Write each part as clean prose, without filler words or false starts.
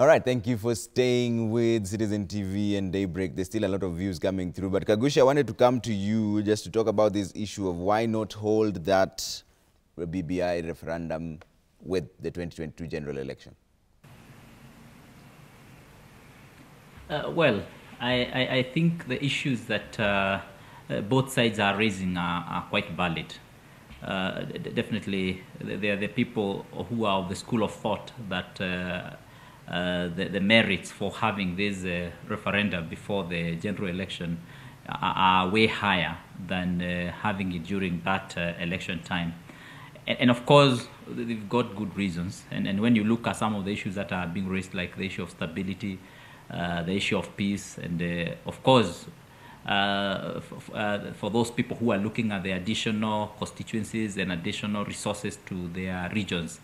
All right, thank you for staying with Citizen TV and Daybreak. There's still a lot of views coming through. But Kagushi, I wanted to come to you just to talk about this issue of why not hold that BBI referendum with the 2022 general election. Well, I think the issues that both sides are raising are quite valid. Definitely, there are the people who are of the school of thought that the merits for having this referendum before the general election are way higher than having it during that election time. And of course, they've got good reasons. And when you look at some of the issues that are being raised, like the issue of stability, the issue of peace, and of course, for those people who are looking at the additional constituencies and additional resources to their regions,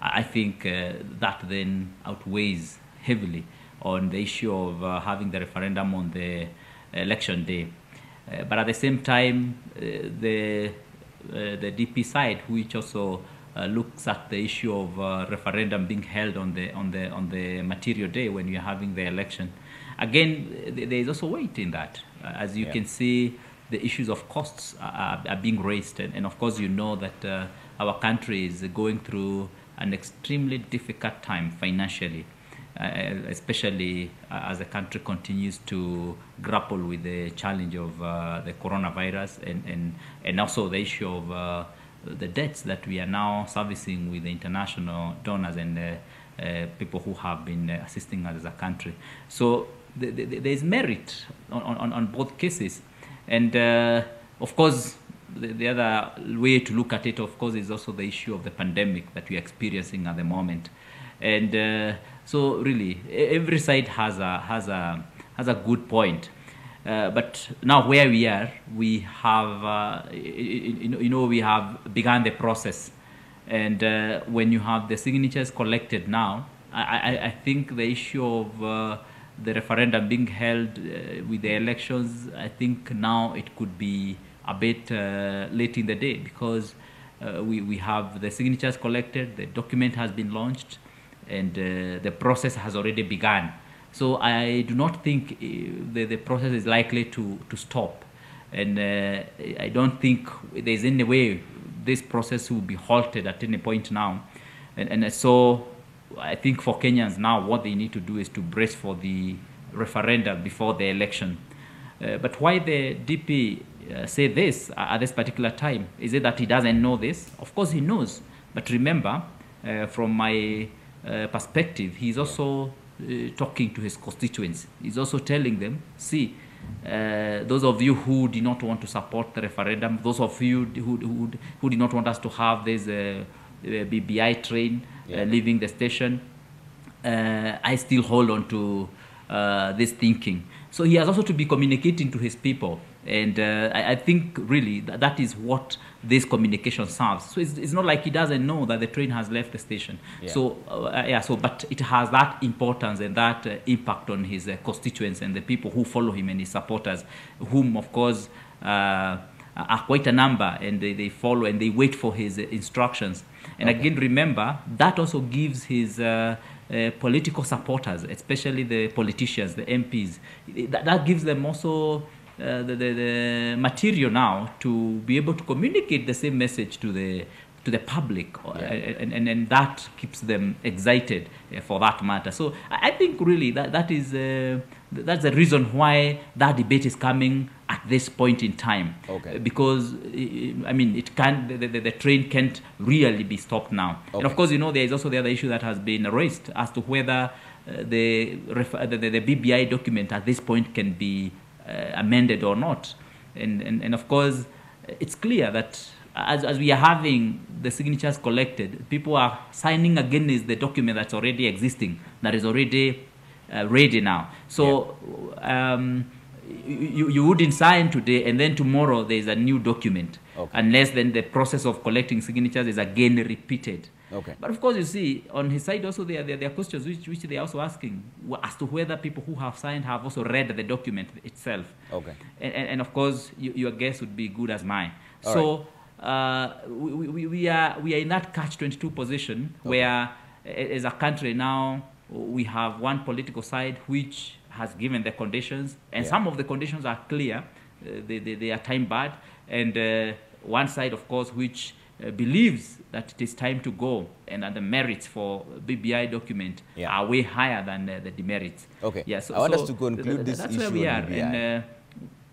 I think that then outweighs heavily on the issue of having the referendum on the election day. But at the same time, the DP side, which also looks at the issue of referendum being held on the material day when you're having the election. Again, there is also weight in that. As you can see, the issues of costs are being raised, and of course you know that our country is going through an extremely difficult time financially, especially as the country continues to grapple with the challenge of the coronavirus and also the issue of the debts that we are now servicing with the international donors and people who have been assisting us as a country. So there is merit on both cases. And of course, the other way to look at it, of course, is also the issue of the pandemic that we are experiencing at the moment. And so really, every side has a good point. But now where we are, we have, we have begun the process. And when you have the signatures collected now, I think the issue of the referendum being held with the elections, I think now it could be a bit late in the day, because we have the signatures collected, the document has been launched, and the process has already begun. So I do not think the process is likely to stop. And I don't think there's any way this process will be halted at any point now. And so I think for Kenyans now, what they need to do is to brace for the referendum before the election. But why the DP say this at this particular time? Is it that he doesn't know this? Of course he knows. But remember, from my perspective, he's also talking to his constituents. He's also telling them, see, those of you who do not want to support the referendum, those of you who do not want us to have this BBI train leaving the station, I still hold on to this thinking. So he has also to be communicating to his people. And I think really that is what this communication serves. So it's not like he doesn't know that the train has left the station. So but it has that importance and that impact on his constituents and the people who follow him and his supporters, whom of course are quite a number, and they follow and they wait for his instructions. And again, remember, that also gives his political supporters, especially the politicians, the MPs, that gives them also the material now to be able to communicate the same message to the public, and that keeps them excited for that matter. So I think really that's the reason why that debate is coming at this point in time. Because I mean, it can't, the train can't really be stopped now. And of course, there is also the other issue that has been raised as to whether the BBI document at this point can be amended or not. And of course, it's clear that as we are having the signatures collected, people are signing against the document that's already existing, that is already ready now. So you wouldn't sign today and then tomorrow there is a new document, unless then the process of collecting signatures is again repeated. But of course, you see, on his side also there are questions which they are also asking as to whether people who have signed have also read the document itself. And of course, your guess would be good as mine. So we are in that catch-22 position where, as a country now, we have one political side which has given the conditions, and some of the conditions are clear, they are time-barred, and one side, of course, which believes that it is time to go, and the merits for BBI document are way higher than the demerits. Okay. Yeah, so, I want us to conclude this that's issue where we on are. BBI.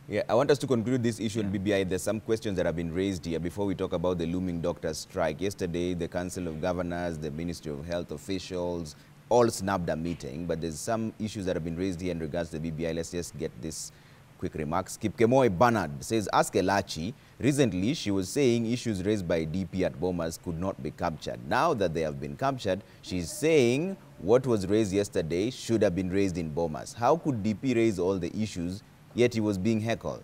Yeah, I want us to conclude this issue on BBI. There's some questions that have been raised here before we talk about the looming doctors' strike. Yesterday, the Council of Governors, the Ministry of Health officials, all snapped a meeting, but there's some issues that have been raised here in regards to the BBI. Let's just get this quick remarks. Kipkemoi Bernard says, ask Elachi. Recently, she was saying issues raised by DP at Bomas could not be captured. Now that they have been captured, she's saying what was raised yesterday should have been raised in Bomas. How could DP raise all the issues, yet he was being heckled?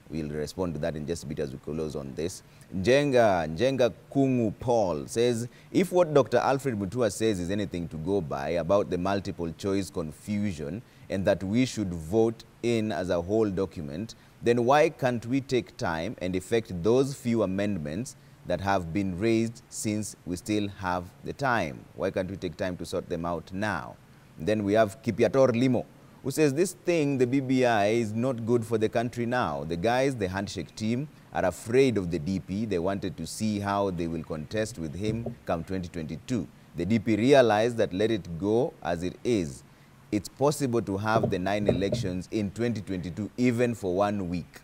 We'll respond to that in just a bit as we close on this. Njenga Kungu Paul says, if what Dr. Alfred Mutua says is anything to go by about the multiple choice confusion and that we should vote in as a whole document, then why can't we take time and effect those few amendments that have been raised since we still have the time? Why can't we take time to sort them out now? And then we have Kipiator Limo, who says this thing, the BBI, is not good for the country now. The guys, the handshake team, are afraid of the DP. They wanted to see how they will contest with him come 2022. The DP realized that let it go as it is. It's possible to have the 9 elections in 2022, even for 1 week.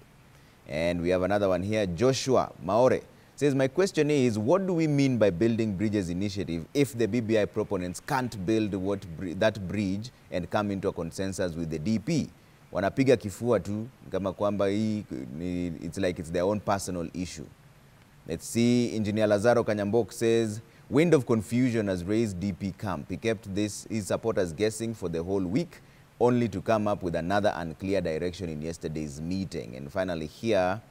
And we have another one here, Joshua Maore says, my question is, what do we mean by building bridges initiative if the BBI proponents can't build that bridge and come into a consensus with the DP? Wanapiga kifua tu kama kwamba hii, it's like it's their own personal issue. Let's see, Engineer Lazaro Kanyambok says, wind of confusion has raised DP camp. He kept his supporters guessing for the whole week, only to come up with another unclear direction in yesterday's meeting. And finally here,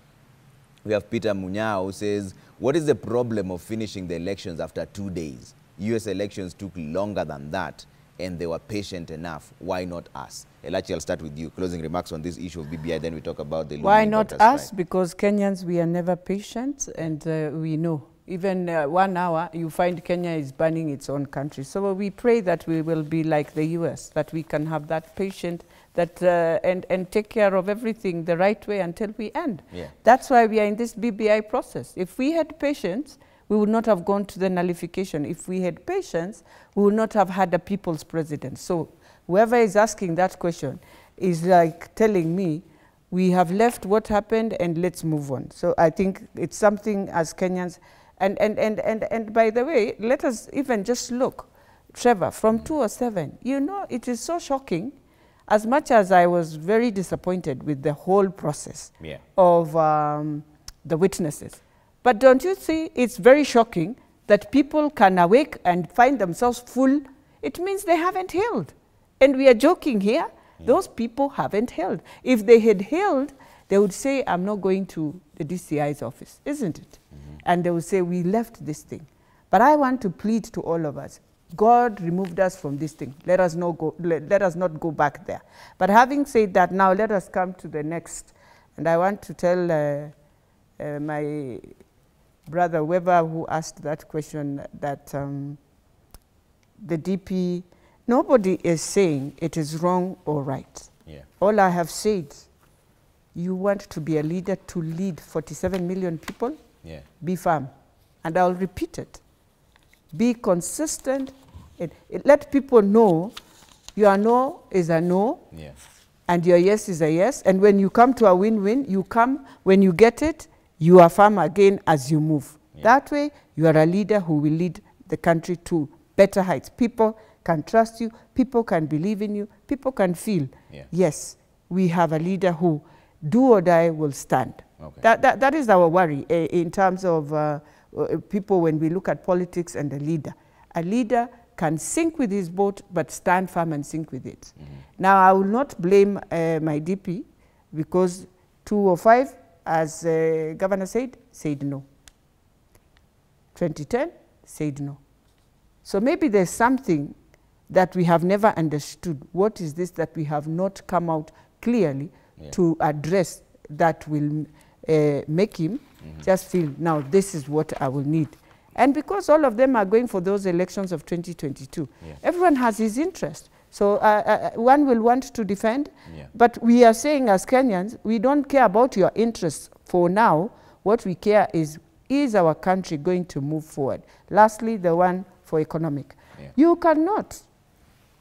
we have Peter Munyao, who says, what is the problem of finishing the elections after 2 days? US elections took longer than that, and they were patient enough. Why not us? Elachi, I'll start with you. Closing remarks on this issue of BBI, then we talk about the... Why not us? Because Kenyans, we are never patient, and we know. Even 1 hour, you find Kenya is burning its own country. So we pray that we will be like the US, that we can have that patient that and take care of everything the right way until we end. Yeah. That's why we are in this BBI process. If we had patience, we would not have gone to the nullification. If we had patience, we would not have had a people's president. So whoever is asking that question is like telling me, we have left what happened and let's move on. So I think it's something as Kenyans, and by the way, let us even just look, Trevor, from 2007, you know, it is so shocking. As much as I was very disappointed with the whole process of the witnesses. But don't you see, it's very shocking that people can awake and find themselves full. It means they haven't healed. And we are joking here. Those people haven't healed. If they had healed, they would say, I'm not going to the DCI's office, isn't it? And they would say, we left this thing. But I want to plead to all of us. God removed us from this thing. Let us not go back there. But having said that, now let us come to the next. And I want to tell my brother Weber, who asked that question, that the DP, nobody is saying it is wrong or right. Yeah. All I have said, you want to be a leader to lead 47 million people? Yeah. Be firm. And I'll repeat it. Be consistent. Let people know your no is a no, and your yes is a yes. And when you come to a win-win, you come, when you get it, you are firm again as you move. That way, you are a leader who will lead the country to better heights. People can trust you, people can believe in you, people can feel, yes, we have a leader who, do or die, will stand. Okay. That is our worry in terms of people when we look at politics and a leader. A leader can sink with his boat, but stand firm and sink with it. Now, I will not blame my DP because 205, as Governor said no. 2010, said no. So maybe there's something that we have never understood. What is this that we have not come out clearly to address that will make him just feel, now this is what I will need. And because all of them are going for those elections of 2022, everyone has his interest. So one will want to defend, but we are saying as Kenyans, we don't care about your interests for now. What we care is our country going to move forward? Lastly, the one for economic. You cannot,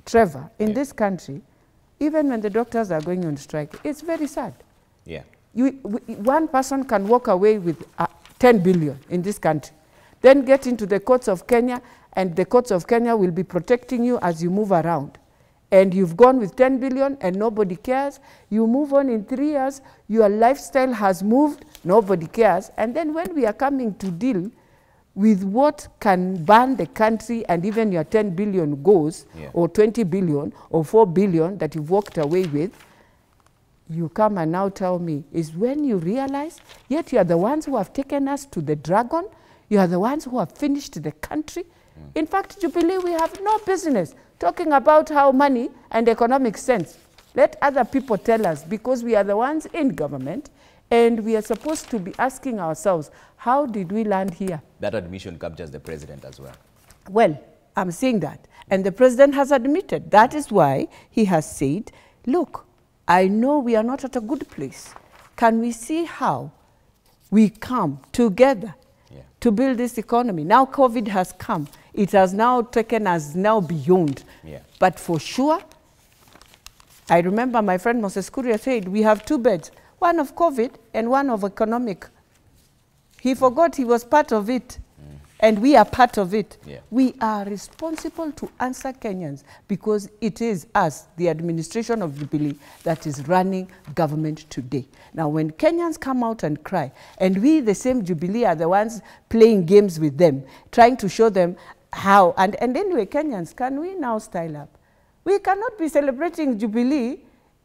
Trevor, in this country, even when the doctors are going on strike, it's very sad. One person can walk away with 10 billion in this country, then get into the courts of Kenya, and the courts of Kenya will be protecting you as you move around. And you've gone with 10 billion and nobody cares. You move on in 3 years, your lifestyle has moved, nobody cares. And then when we are coming to deal with what can burn the country and even your 10 billion goes, or 20 billion, or 4 billion that you've walked away with, you come and now tell me, is when you realize, yet you are the ones who have taken us to the dragon, you are the ones who have finished the country. In fact, Jubilee, we have no business talking about how money and economic sense. Let other people tell us, because we are the ones in government, and we are supposed to be asking ourselves, how did we land here? That admission captures the president as well. Well, I'm saying that. And the president has admitted. That is why he has said, look, I know we are not at a good place. Can we see how we come together to build this economy? Now COVID has come. It has now taken us now beyond. But for sure, I remember my friend Moses Kuria said, we have 2 beds, one of COVID and one of economic. He forgot he was part of it. And we are part of it. We are responsible to answer Kenyans because it is us, the administration of Jubilee, that is running government today. Now, when Kenyans come out and cry, and we, the same Jubilee, are the ones playing games with them, trying to show them how, and anyway, Kenyans, can we now style up? We cannot be celebrating Jubilee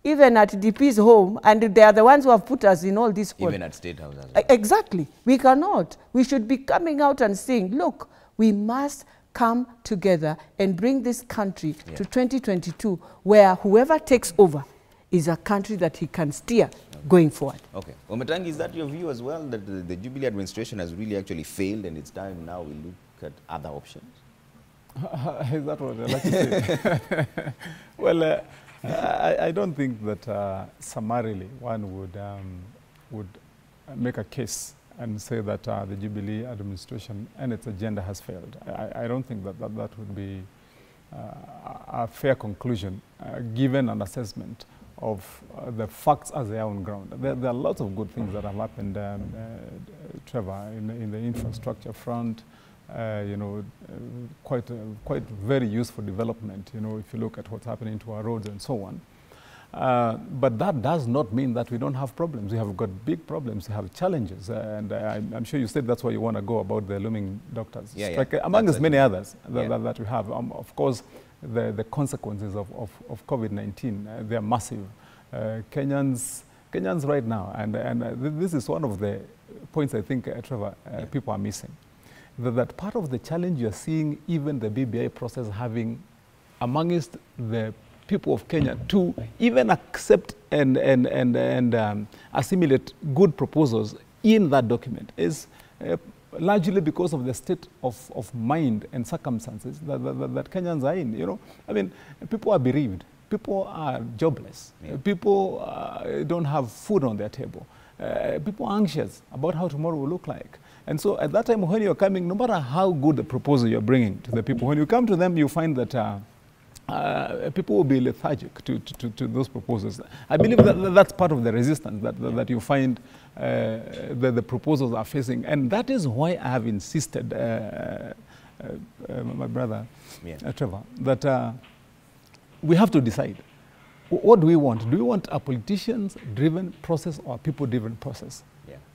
even at DP's home, and they are the ones who have put us in all this. Even at State House as well. Exactly. We cannot. We should be coming out and saying, look, we must come together and bring this country to 2022, where whoever takes over is a country that he can steer going forward. Okay. Ometangi, is that your view as well, that the Jubilee administration has really actually failed and it's time now we look at other options? Is that what I'd like to say? Well, I don't think that summarily one would make a case and say that the Jubilee administration and its agenda has failed. I don't think that would be a fair conclusion given an assessment of the facts as they are on ground. There are lots of good things that have happened, Trevor, in the infrastructure front. You know, quite very useful development, you know, if you look at what's happening to our roads and so on. But that does not mean that we don't have problems. We have got big problems, we have challenges, and I'm sure you said that's why you want to go about the looming doctors strike, among as many others that we have. Of course, the consequences of COVID-19, they are massive. Kenyans right now, and this is one of the points I think, Trevor, people are missing. That part of the challenge you're seeing even the BBI process having amongst the people of Kenya to even accept and assimilate good proposals in that document is largely because of the state of mind and circumstances that Kenyans are in. You know, I mean, people are bereaved, people are jobless, people don't have food on their table, people are anxious about how tomorrow will look like. And so at that time when you're coming, no matter how good the proposal you're bringing to the people, when you come to them, you find that people will be lethargic to those proposals. I believe that's part of the resistance that you find the proposals are facing. And that is why I have insisted, my brother, Trevor, that we have to decide. What do we want? Do we want a politicians-driven process or a people-driven process?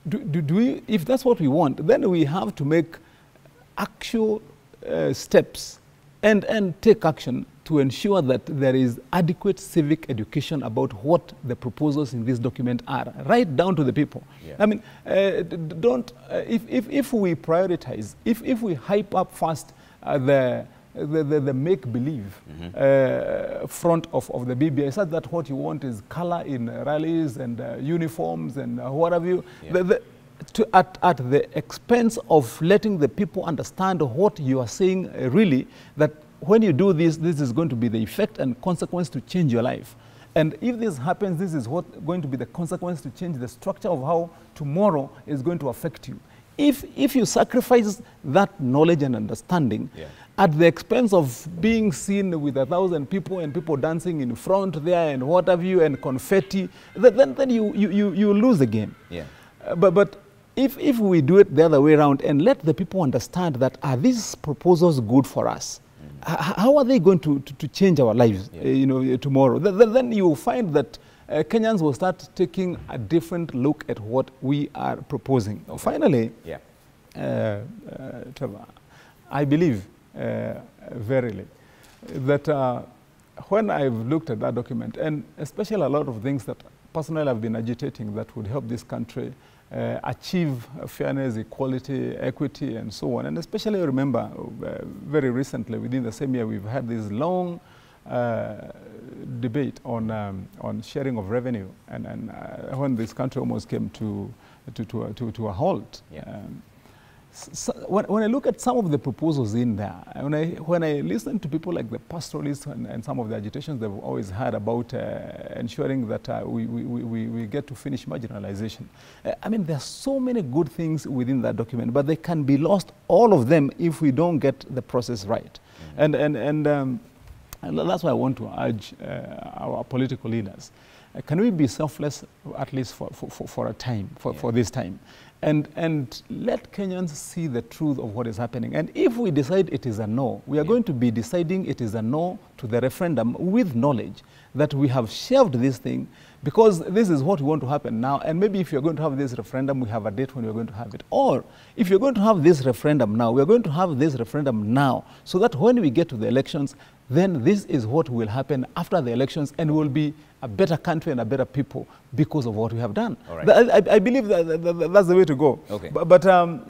Do we, if that's what we want, then we have to make actual steps and take action to ensure that there is adequate civic education about what the proposals in this document are, right down to the people. I mean, if we prioritize, if we hype up first the make-believe front of the BBI, such that what you want is color in rallies and uniforms and what have you. at the expense of letting the people understand what you are saying really, that when you do this, this is going to be the effect and consequence to change your life. And if this happens, this is what going to be the consequence to change the structure of how tomorrow is going to affect you. If you sacrifice that knowledge and understanding at the expense of being seen with 1,000 people and people dancing in front there and what have you and confetti, then you lose the game. Yeah. But if we do it the other way around and let the people understand that are these proposals good for us? How are they going to change our lives, tomorrow? Then you will find that Kenyans will start taking a different look at what we are proposing. Okay. Finally, Trevor, I believe verily that when I've looked at that document, and especially a lot of things that personally I've been agitating that would help this country achieve fairness, equality, equity, and so on. And especially remember, very recently, within the same year, we've had this long debate on sharing of revenue, and when this country almost came to a halt. Yeah. So when I look at some of the proposals in there, when I listen to people like the pastoralists and some of the agitations they've always had about ensuring that we get to finish marginalization, I mean, there are so many good things within that document, but they can be lost, all of them, if we don't get the process right. And that's why I want to urge our political leaders. Can we be selfless, at least for a time, for this time? And let Kenyans see the truth of what is happening. And if we decide it is a no, we are going to be deciding it is a no to the referendum with knowledge that we have shelved this thing because this is what we want to happen now. And maybe if you're going to have this referendum, we have a date when we're going to have it. Or if you're going to have this referendum now, we're going to have this referendum now so that when we get to the elections, then this is what will happen after the elections, and we'll be a better country and a better people because of what we have done. Right. I believe that's the way to go. Okay. But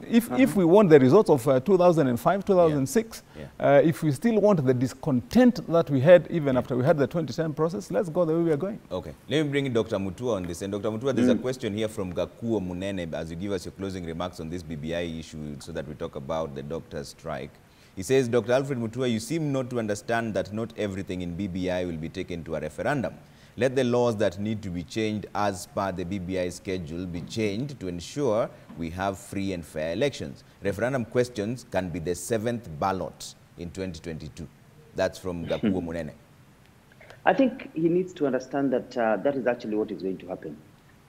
if we want the results of 2005, 2006, if we still want the discontent that we had even after we had the 2010 process, let's go the way we are going. Okay. Let me bring in Dr. Mutua on this. And Dr. Mutua, there's a question here from Gakuo Munene as you give us your closing remarks on this BBI issue so that we talk about the doctor's strike. He says, Dr. Alfred Mutua, you seem not to understand that not everything in BBI will be taken to a referendum. Let the laws that need to be changed as per the BBI schedule be changed to ensure we have free and fair elections. Referendum questions can be the 7th ballot in 2022. That's from Gakuo Munene. I think he needs to understand that that is actually what is going to happen.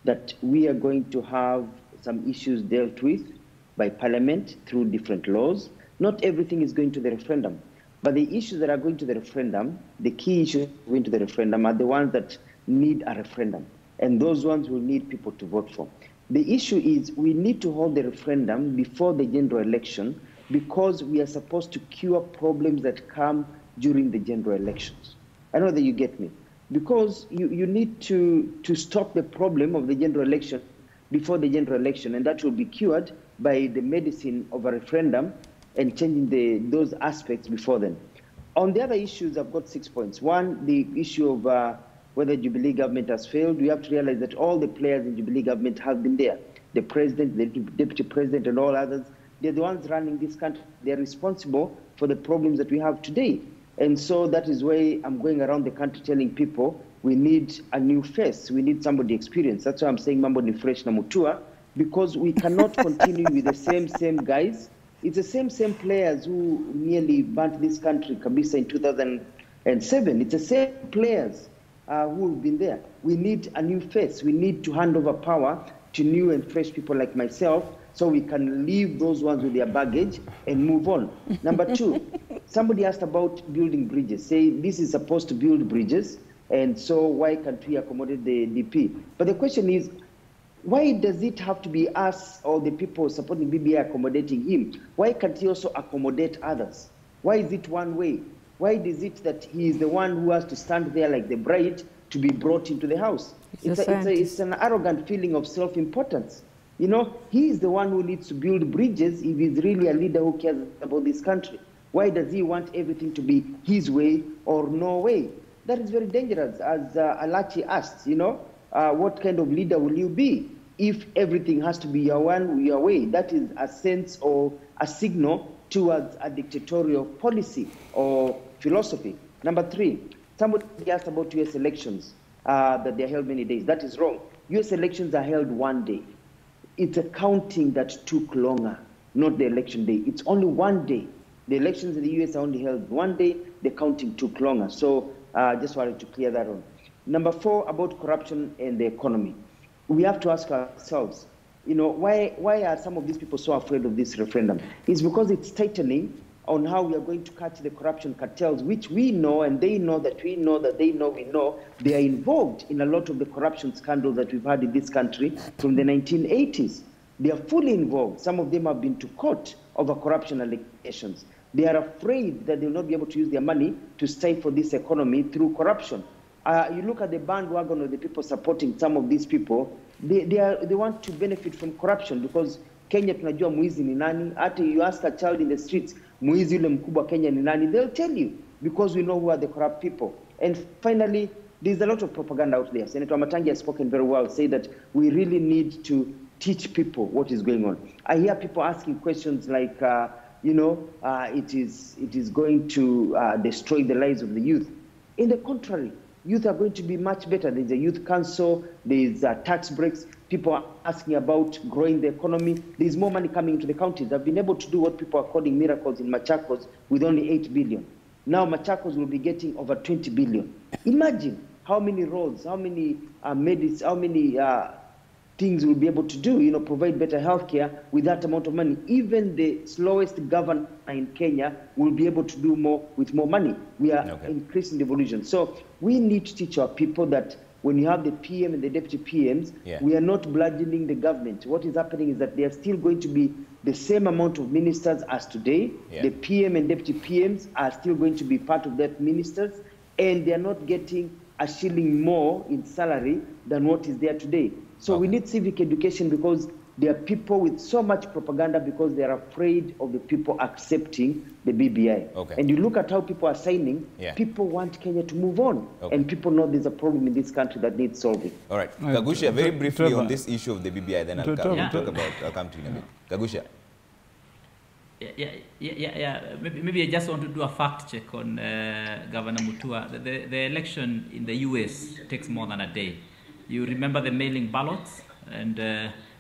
That we are going to have some issues dealt with by Parliament through different laws. Not everything is going to the referendum. But the issues that are going to the referendum, the key issues going to the referendum are the ones that need a referendum. And those ones will need people to vote for. The issue is we need to hold the referendum before the general election because we are supposed to cure problems that come during the general elections. I know that you get me. Because you need to stop the problem of the general election before the general election, and that will be cured by the medicine of a referendum and changing those aspects before then. On the other issues, I've got 6 points. One, the issue of whether Jubilee government has failed. We have to realize that all the players in Jubilee government have been there. The president, the deputy president, and all others, they're the ones running this country. They're responsible for the problems that we have today. And so that is why I'm going around the country telling people we need a new face. We need somebody experienced. That's why I'm saying Mambo ni fresh na Mutua, because we cannot continue with the same guys. It's the same players who nearly burnt this country, Kabisa, in 2007. It's the same players who have been there. We need a new face. We need to hand over power to new and fresh people like myself so we can leave those ones with their baggage and move on. Number two, somebody asked about building bridges. Say this is supposed to build bridges, and so why can't we accommodate the DP? But the question is, why does it have to be us or the people supporting BBI accommodating him? Why can't he also accommodate others? Why is it one way? Why is it that he is the one who has to stand there like the bride to be brought into the house? It's an arrogant feeling of self-importance. You know, he is the one who needs to build bridges if he's really a leader who cares about this country. Why does he want everything to be his way or no way? That is very dangerous. As Alachi asked, you know, what kind of leader will you be? if everything has to be your way. That is a sense or a signal towards a dictatorial policy or philosophy. Number 3, somebody asked about US elections, that they're held many days. That is wrong. US elections are held one day. It's a counting that took longer, not the election day. It's only one day. The elections in the US are only held one day. The counting took longer. So just wanted to clear that on. Number 4, about corruption and the economy. We have to ask ourselves, why are some of these people so afraid of this referendum? It's because it's tightening on how we are going to catch the corruption cartels, which we know and they know that we know that they know we know. They are involved in a lot of the corruption scandals that we've had in this country from the 1980s. They are fully involved. Some of them have been to court over corruption allegations. They are afraid that they will not be able to use their money to stifle this economy through corruption. You look at the bandwagon of the people supporting some of these people, they want to benefit from corruption because Kenya tunajua mwizi ni nani. Hata you ask a child in the streets, mwizi yule mkubwa Kenya ni nani, they'll tell you because we know who are the corrupt people. And finally, there's a lot of propaganda out there. Senator Matangi has spoken very well, say that we really need to teach people what is going on. I hear people asking questions like, it is going to destroy the lives of the youth. In the contrary, youth are going to be much better. There's a youth council, there's tax breaks, people are asking about growing the economy. There's more money coming into the counties. They've been able to do what people are calling miracles in Machakos with only 8 billion. Now Machakos will be getting over 20 billion. Imagine how many roads, how many things we'll be able to do, provide better healthcare with that amount of money. Even the slowest governor in Kenya will be able to do more with more money. We are increasing devolution. So we need to teach our people that when you have the PM and the deputy PMs, we are not bludgeoning the government. What is happening is that there are still going to be the same amount of ministers as today. The PM and deputy PMs are still going to be part of that ministers, and they are not getting a shilling more in salary than what is there today. So we need civic education because there are people with so much propaganda because they are afraid of the people accepting the BBI. And you look at how people are signing, people want Kenya to move on. And people know there's a problem in this country that needs solving. All right. Kagusha, very briefly on this issue of the BBI, then I'll come to you in a bit. Kagusha. Maybe I just want to do a fact check on Governor Mutua. The election in the US takes more than a day. You remember the mailing ballots, and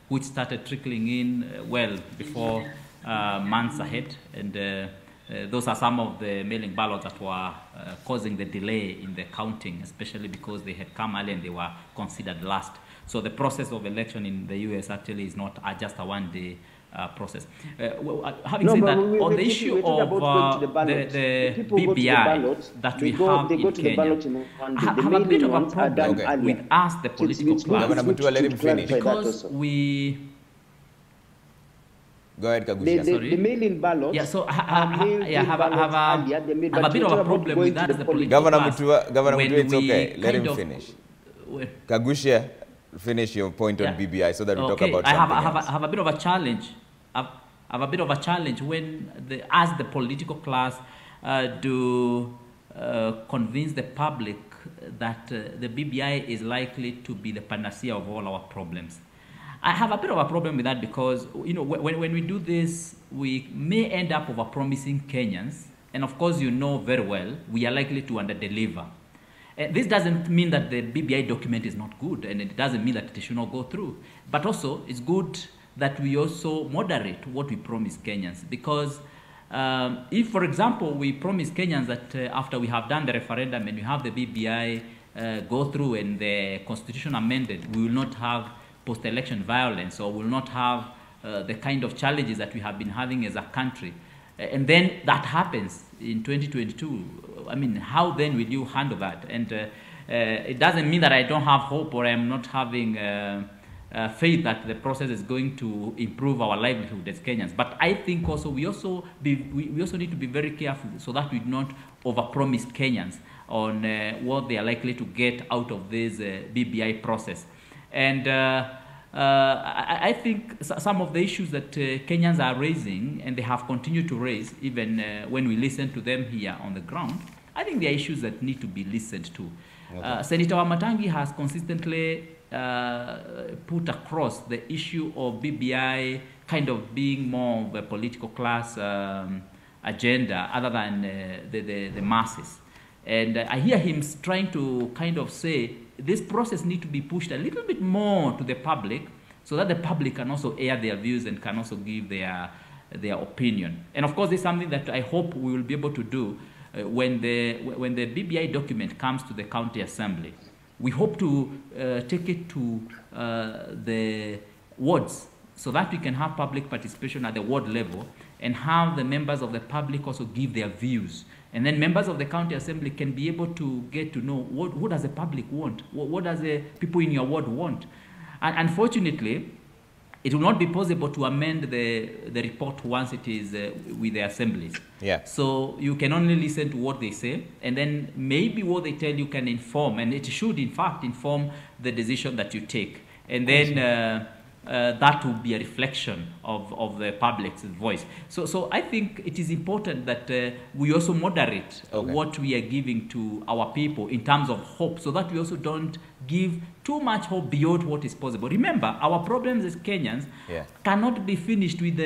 which started trickling in well before months ahead, and those are some of the mailing ballots that were causing the delay in the counting, especially because they had come early and they were considered last. So the process of election in the US actually is not just a one-day process. Having said that, on the issue of the BBI that we have in Kenya, I have a bit of a problem with us, the political class, let him finish. because we... Go ahead, Kagusha. The mail-in ballots. Yeah, so I have a bit of a problem with that, the political class. Governor Mutua, it's okay. Let him finish. Kagusha, finish your point on BBI so that we talk about something else. I have a bit of a challenge. I have a bit of a challenge when, as the political class, convince the public that the BBI is likely to be the panacea of all our problems. I have a bit of a problem with that because, when we do this, we may end up over-promising Kenyans, and of course, very well, we are likely to under-deliver. This doesn't mean that the BBI document is not good, and it doesn't mean that it should not go through. But also, it's good that we also moderate what we promise Kenyans. Because if, for example, we promise Kenyans that after we have done the referendum and we have the BBI go through and the constitution amended, we will not have post-election violence, or will not have the kind of challenges that we have been having as a country. And then that happens in 2022. I mean, how then will you handle that? And it doesn't mean that I don't have hope or I'm not having faith that the process is going to improve our livelihood as Kenyans. But I think also we also need to be very careful so that we do not overpromise Kenyans on what they are likely to get out of this BBI process. And I think some of the issues that Kenyans are raising, and they have continued to raise, even when we listen to them here on the ground, I think they are issues that need to be listened to. Senator Matangi has consistently put across the issue of BBI kind of being more of a political class agenda other than the masses. And I hear him trying to kind of say this process needs to be pushed a little bit more to the public so that the public can also air their views and can also give their opinion. And of course, this is something that I hope we will be able to do when the BBI document comes to the county assembly. We hope to take it to the wards so that we can have public participation at the ward level and have the members of the public also give their views. And then members of the county assembly can be able to get to know what does the public want? What does the people in your ward want? And unfortunately, it will not be possible to amend the report once it is with the assemblies. Yeah. So you can only listen to what they say, and then maybe what they tell you can inform, and it should in fact inform the decision that you take. And then that will be a reflection of the public's voice. So I think it is important that we also moderate what we are giving to our people in terms of hope, so that we also don't give too much hope beyond what is possible. Remember, our problems as Kenyans cannot be finished with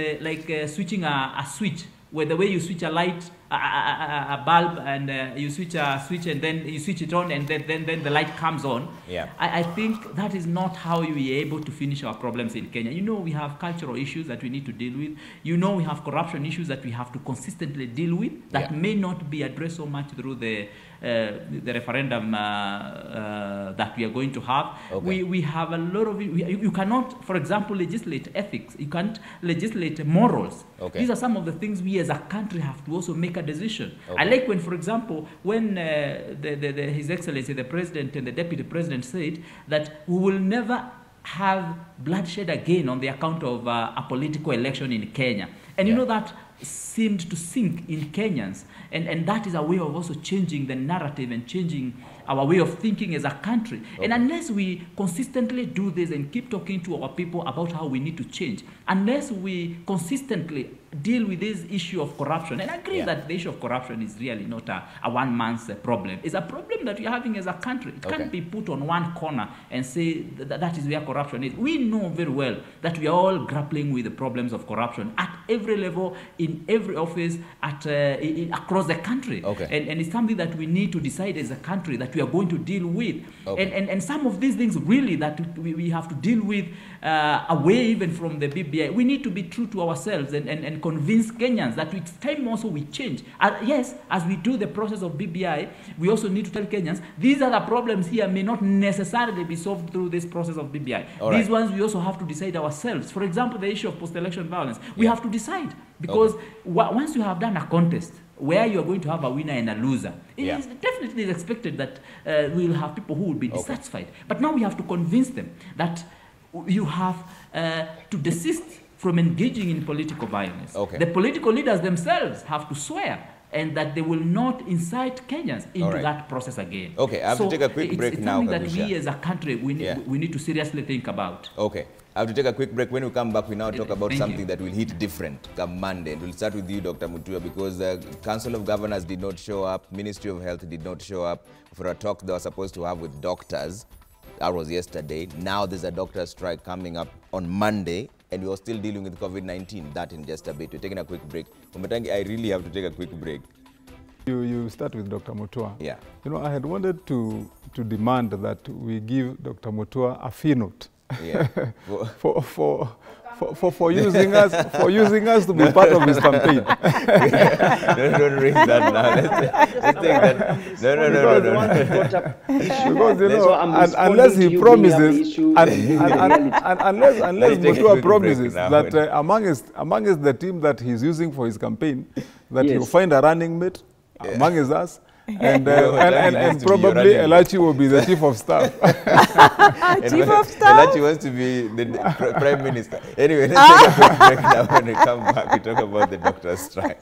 switching a switch, where the way you switch a light, a bulb, and you switch a switch, and then you switch it on, and then the light comes on. Yeah. I think that is not how we are able to finish our problems in Kenya. You know, we have cultural issues that we need to deal with. You know, we have corruption issues that we have to consistently deal with that may not be addressed so much through the referendum that we are going to have. We have a lot of, you cannot, for example, legislate ethics. You can't legislate morals. These are some of the things we as a country have to also make a decision. I like when, for example, when His Excellency, the President and the Deputy President said that we will never have bloodshed again on the account of a political election in Kenya. And you know, that seemed to sink in Kenyans. And that is a way of also changing the narrative and changing our way of thinking as a country. And unless we consistently do this and keep talking to our people about how we need to change, unless we consistently deal with this issue of corruption, and I agree that the issue of corruption is really not a one-man's problem. It's a problem that we are having as a country. It can't be put on one corner and say that is where corruption is. We know very well that we are all grappling with the problems of corruption at every level, in every office, across the country. And it's something that we need to decide as a country that we are going to deal with. And some of these things really that we have to deal with away even from the BBI. We need to be true to ourselves and convince Kenyans that it's time also we change. Yes, as we do the process of BBI, we also need to tell Kenyans these are the problems here may not necessarily be solved through this process of BBI. These ones we also have to decide ourselves. For example, the issue of post-election violence, we have to decide, because once you have done a contest where you are going to have a winner and a loser, it is definitely expected that we will have people who will be dissatisfied. But now we have to convince them that you have to desist from engaging in political violence. The political leaders themselves have to swear and that they will not incite Kenyans into that process again. I have to take a quick break now. It's something that we as a country, we need to seriously think about. I have to take a quick break. When we come back, we now talk about something that will hit different come Monday. And we'll start with you, Dr. Mutua, because the Council of Governors did not show up, Ministry of Health did not show up for a talk they were supposed to have with doctors. That was yesterday. Now there's a doctor strike coming up on Monday, and we're still dealing with COVID-19. That in just a bit. We're taking a quick break. Umatangi, I really have to take a quick break. You start with Dr. Mutua. Yeah. You know, I had wanted to demand that we give Dr. Mutua a fee note. Yeah. for using us to be part of his campaign. Don't raise that now. Let's take that. No. Because you know, unless he promises, unless Mutua promises that amongst the team that he's using for his campaign, that he'll find a running mate amongst us. And probably Elachi will be the chief of staff. Chief of staff? Elachi wants to be the prime minister. Anyway, let's take a quick break now. When we come back, we talk about the doctor's strike.